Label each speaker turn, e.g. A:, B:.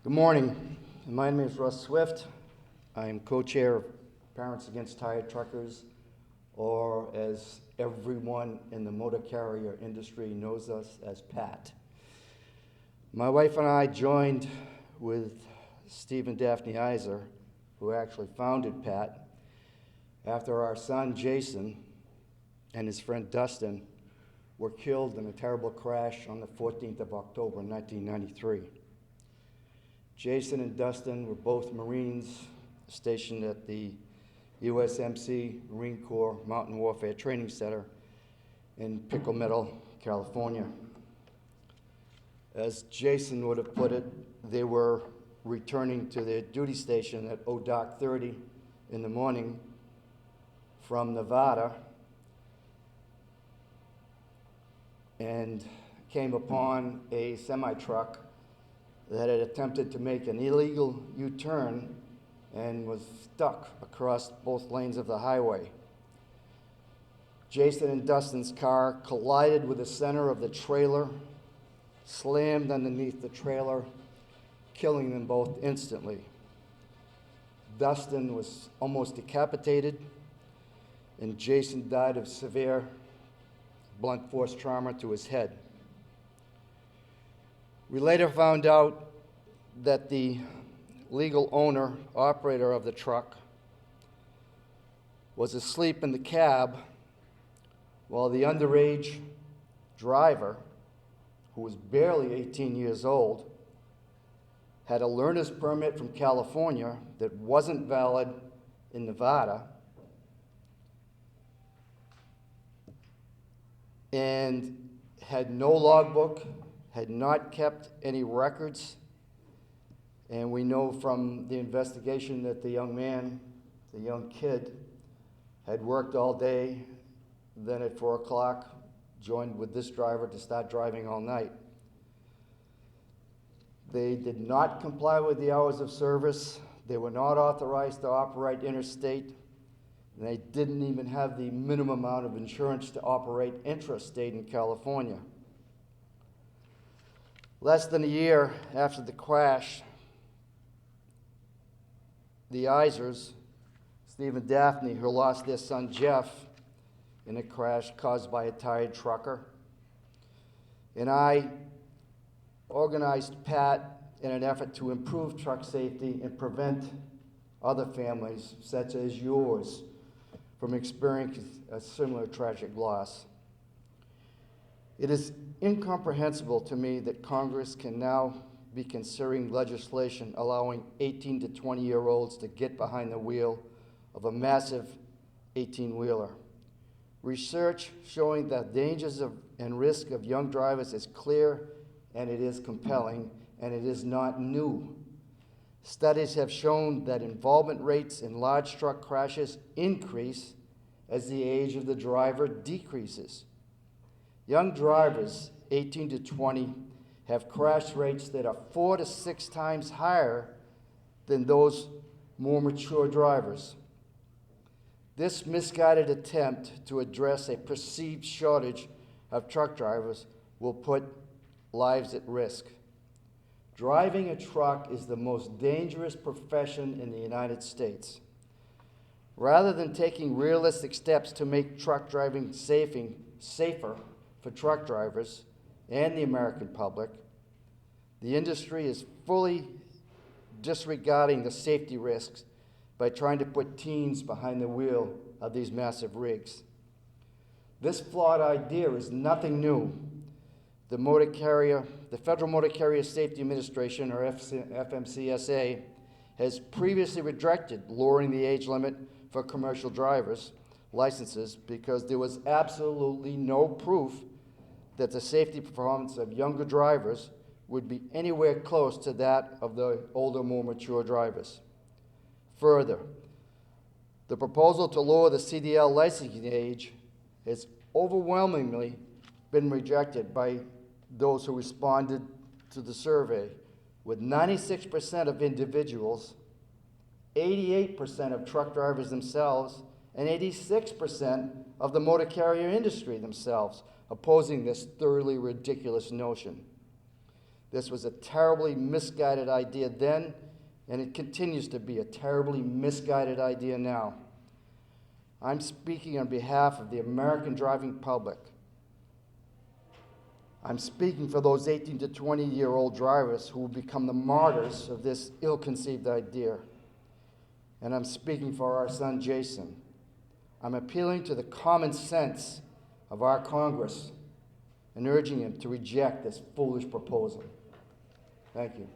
A: Good morning. My name is Russ Swift. I am co-chair of Parents Against Tired Truckers, or as everyone in the motor carrier industry knows us as PAT. My wife and I joined with Steve and Daphne Iser, who actually founded PAT, after our son Jason and his friend Dustin were killed in a terrible crash on the 14th of October 1993. Jason and Dustin were both Marines stationed at the USMC Marine Corps Mountain Warfare Training Center in Pickle Meadow, California. As Jason would have put it, they were returning to their duty station at dark 30 in the morning from Nevada and came upon a semi-truck that had attempted to make an illegal U-turn and was stuck across both lanes of the highway. Jason and Dustin's car collided with the center of the trailer, slammed underneath the trailer, killing them both instantly. Dustin was almost decapitated, and Jason died of severe blunt force trauma to his head. We later found out that the legal owner, operator of the truck, was asleep in the cab while the underage driver, who was barely 18 years old, had a learner's permit from California that wasn't valid in Nevada, and had no logbook, had not kept any records. And we know from the investigation that the young man, the young kid, had worked all day, then at 4 o'clock joined with this driver to start driving all night. They did not comply with the hours of service. They were not authorized to operate interstate. And they didn't even have the minimum amount of insurance to operate intrastate in California. Less than a year after the crash, the Isers, Steve and Daphne, who lost their son Jeff in a crash caused by a tired trucker, and I organized PAT in an effort to improve truck safety and prevent other families, such as yours, from experiencing a similar tragic loss. It is incomprehensible to me that Congress can now be considering legislation allowing 18 to 20-year-olds to get behind the wheel of a massive 18-wheeler. Research showing the dangers and risk of young drivers is clear, and it is compelling, and it is not new. Studies have shown that involvement rates in large truck crashes increase as the age of the driver decreases. Young drivers, 18 to 20, have crash rates that are 4 to 6 times higher than those more mature drivers. This misguided attempt to address a perceived shortage of truck drivers will put lives at risk. Driving a truck is the most dangerous profession in the United States. Rather than taking realistic steps to make truck driving safer for truck drivers and the American public, the industry is fully disregarding the safety risks by trying to put teens behind the wheel of these massive rigs. This flawed idea is nothing new. The Federal Motor Carrier Safety Administration, or FMCSA, has previously rejected lowering the age limit for commercial drivers' licenses because there was absolutely no proof that the safety performance of younger drivers would be anywhere close to that of the older, more mature drivers. Further, the proposal to lower the CDL licensing age has overwhelmingly been rejected by those who responded to the survey, with 96% of individuals, 88% of truck drivers themselves, and 86% of the motor carrier industry themselves opposing this thoroughly ridiculous notion. This was a terribly misguided idea then, and it continues to be a terribly misguided idea now. I'm speaking on behalf of the American driving public. I'm speaking for those 18 to 20-year-old drivers who will become the martyrs of this ill-conceived idea. And I'm speaking for our son, Jason. I'm appealing to the common sense of our Congress and urging him to reject this foolish proposal. Thank you.